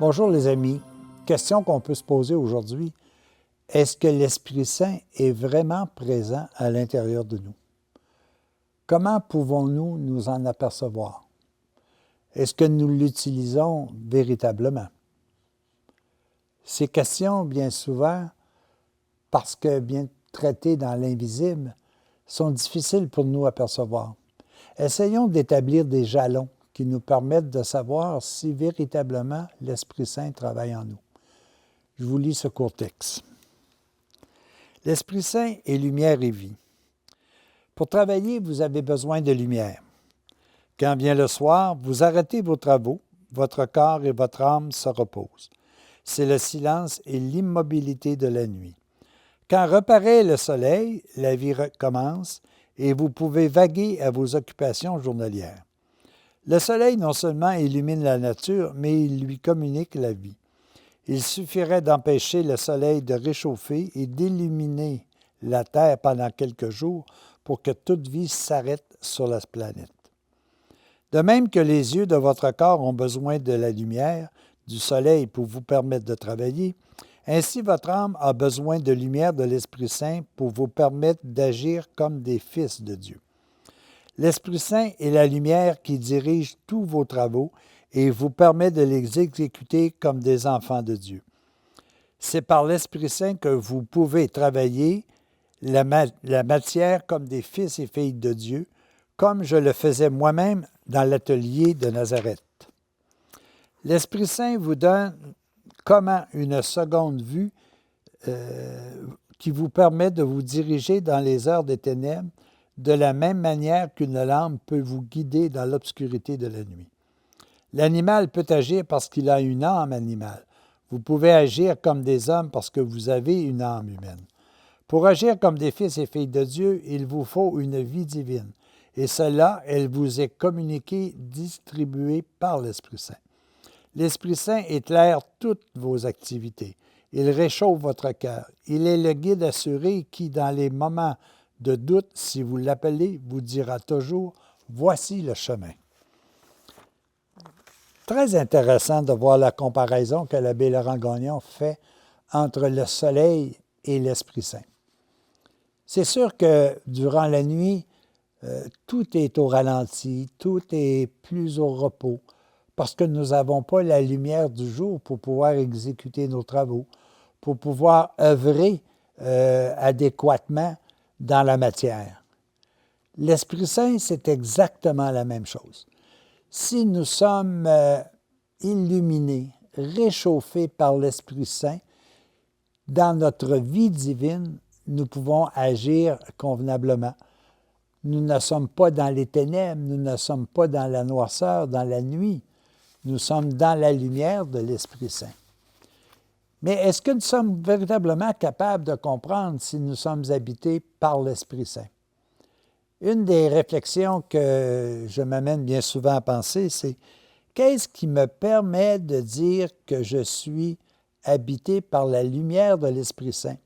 Bonjour les amis. Question qu'on peut se poser aujourd'hui. Est-ce que l'Esprit Saint est vraiment présent à l'intérieur de nous? Comment pouvons-nous nous en apercevoir? Est-ce que nous l'utilisons véritablement? Ces questions, bien souvent, parce que bien traitées dans l'invisible, sont difficiles pour nous à percevoir. Essayons d'établir des jalons qui nous permettent de savoir si véritablement l'Esprit Saint travaille en nous. Je vous lis ce court texte. L'Esprit Saint est lumière et vie. Pour travailler, vous avez besoin de lumière. Quand vient le soir, vous arrêtez vos travaux, votre corps et votre âme se reposent. C'est le silence et l'immobilité de la nuit. Quand reparaît le soleil, la vie recommence et vous pouvez vaguer à vos occupations journalières. Le soleil non seulement illumine la nature, mais il lui communique la vie. Il suffirait d'empêcher le soleil de réchauffer et d'illuminer la Terre pendant quelques jours pour que toute vie s'arrête sur la planète. De même que les yeux de votre corps ont besoin de la lumière, du soleil pour vous permettre de travailler, ainsi votre âme a besoin de lumière de l'Esprit Saint pour vous permettre d'agir comme des fils de Dieu. L'Esprit Saint est la lumière qui dirige tous vos travaux et vous permet de les exécuter comme des enfants de Dieu. C'est par l'Esprit Saint que vous pouvez travailler la matière comme des fils et filles de Dieu, comme je le faisais moi-même dans l'atelier de Nazareth. L'Esprit Saint vous donne comment une seconde vue qui vous permet de vous diriger dans les heures des ténèbres de la même manière qu'une lampe peut vous guider dans l'obscurité de la nuit. L'animal peut agir parce qu'il a une âme animale. Vous pouvez agir comme des hommes parce que vous avez une âme humaine. Pour agir comme des fils et filles de Dieu, il vous faut une vie divine. Et cela, elle vous est communiquée, distribuée par l'Esprit Saint. L'Esprit Saint éclaire toutes vos activités. Il réchauffe votre cœur. Il est le guide assuré qui, dans les moments de doute, si vous l'appelez, vous dira toujours « Voici le chemin ». Très intéressant de voir la comparaison que l'abbé Laurent Gagnon fait entre le soleil et l'Esprit Saint. C'est sûr que durant la nuit, tout est au ralenti, tout est plus au repos, parce que nous n'avons pas la lumière du jour pour pouvoir exécuter nos travaux, pour pouvoir œuvrer adéquatement dans la matière. L'Esprit Saint, c'est exactement la même chose. Si nous sommes illuminés, réchauffés par l'Esprit Saint, dans notre vie divine, nous pouvons agir convenablement. Nous ne sommes pas dans les ténèbres, nous ne sommes pas dans la noirceur, dans la nuit. Nous sommes dans la lumière de l'Esprit Saint. Mais est-ce que nous sommes véritablement capables de comprendre si nous sommes habités par l'Esprit Saint? Une des réflexions que je m'amène bien souvent à penser, c'est qu'est-ce qui me permet de dire que je suis habité par la lumière de l'Esprit Saint?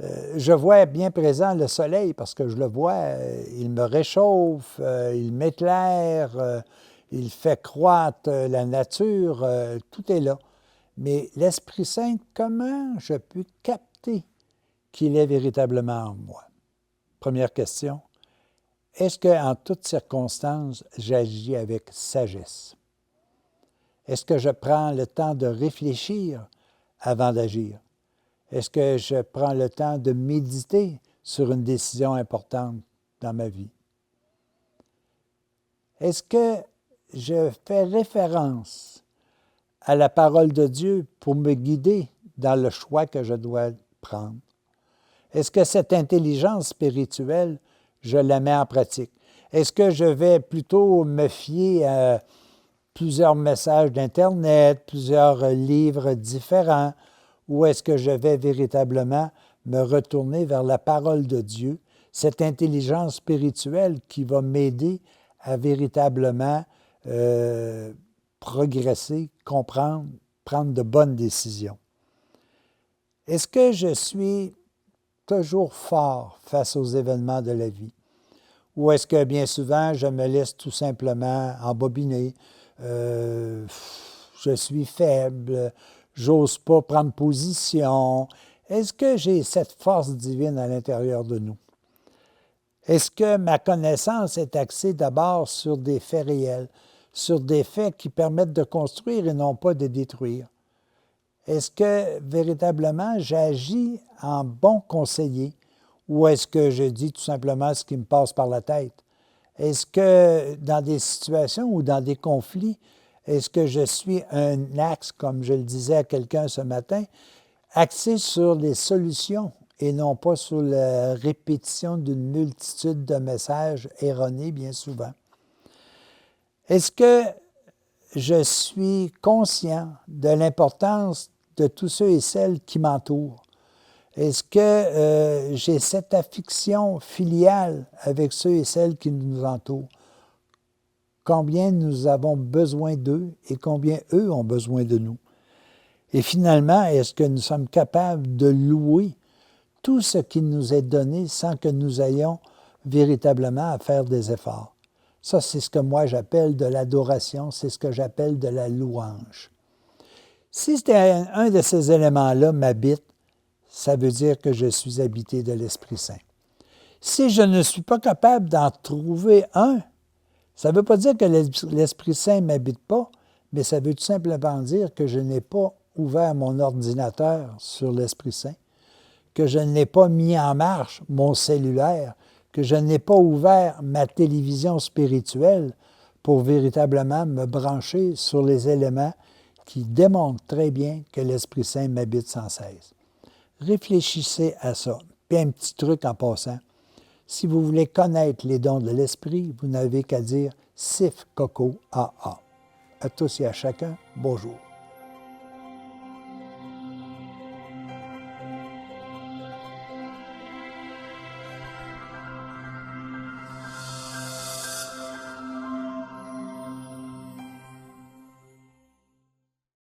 Je vois bien présent le soleil parce que je le vois, il me réchauffe, il m'éclaire, il fait croître la nature, tout est là. Mais l'Esprit Saint, comment je peux capter qu'il est véritablement en moi? Première question. Est-ce qu'en toutes circonstances, j'agis avec sagesse? Est-ce que je prends le temps de réfléchir avant d'agir? Est-ce que je prends le temps de méditer sur une décision importante dans ma vie? Est-ce que je fais référence à la parole de Dieu pour me guider dans le choix que je dois prendre? Est-ce que cette intelligence spirituelle, je la mets en pratique? Est-ce que je vais plutôt me fier à plusieurs messages d'Internet, plusieurs livres différents, ou est-ce que je vais véritablement me retourner vers la parole de Dieu, cette intelligence spirituelle qui va m'aider à véritablement progresser, comprendre, prendre de bonnes décisions? Est-ce que je suis toujours fort face aux événements de la vie? Ou est-ce que bien souvent, je me laisse tout simplement embobiner? Je je suis faible, j'ose pas prendre position. Est-ce que j'ai cette force divine à l'intérieur de nous? Est-ce que ma connaissance est axée d'abord sur des faits réels, sur des faits qui permettent de construire et non pas de détruire? Est-ce que véritablement j'agis en bon conseiller ou est-ce que je dis tout simplement ce qui me passe par la tête? Est-ce que dans des situations ou dans des conflits, est-ce que je suis un axe, comme je le disais à quelqu'un ce matin, axé sur les solutions et non pas sur la répétition d'une multitude de messages erronés bien souvent? Est-ce que je suis conscient de l'importance de tous ceux et celles qui m'entourent? Est-ce que j'ai cette affection filiale avec ceux et celles qui nous entourent? Combien nous avons besoin d'eux et combien eux ont besoin de nous? Et finalement, est-ce que nous sommes capables de louer tout ce qui nous est donné sans que nous ayons véritablement à faire des efforts? Ça, c'est ce que moi j'appelle de l'adoration, c'est ce que j'appelle de la louange. Si un de ces éléments-là m'habite, ça veut dire que je suis habité de l'Esprit Saint. Si je ne suis pas capable d'en trouver un, ça ne veut pas dire que l'Esprit Saint ne m'habite pas, mais ça veut tout simplement dire que je n'ai pas ouvert mon ordinateur sur l'Esprit Saint, que je n'ai pas mis en marche mon cellulaire, que je n'ai pas ouvert ma télévision spirituelle pour véritablement me brancher sur les éléments qui démontrent très bien que l'Esprit Saint m'habite sans cesse. Réfléchissez à ça. Puis un petit truc en passant. Si vous voulez connaître les dons de l'Esprit, vous n'avez qu'à dire SIF Coco AA. À tous et à chacun, bonjour.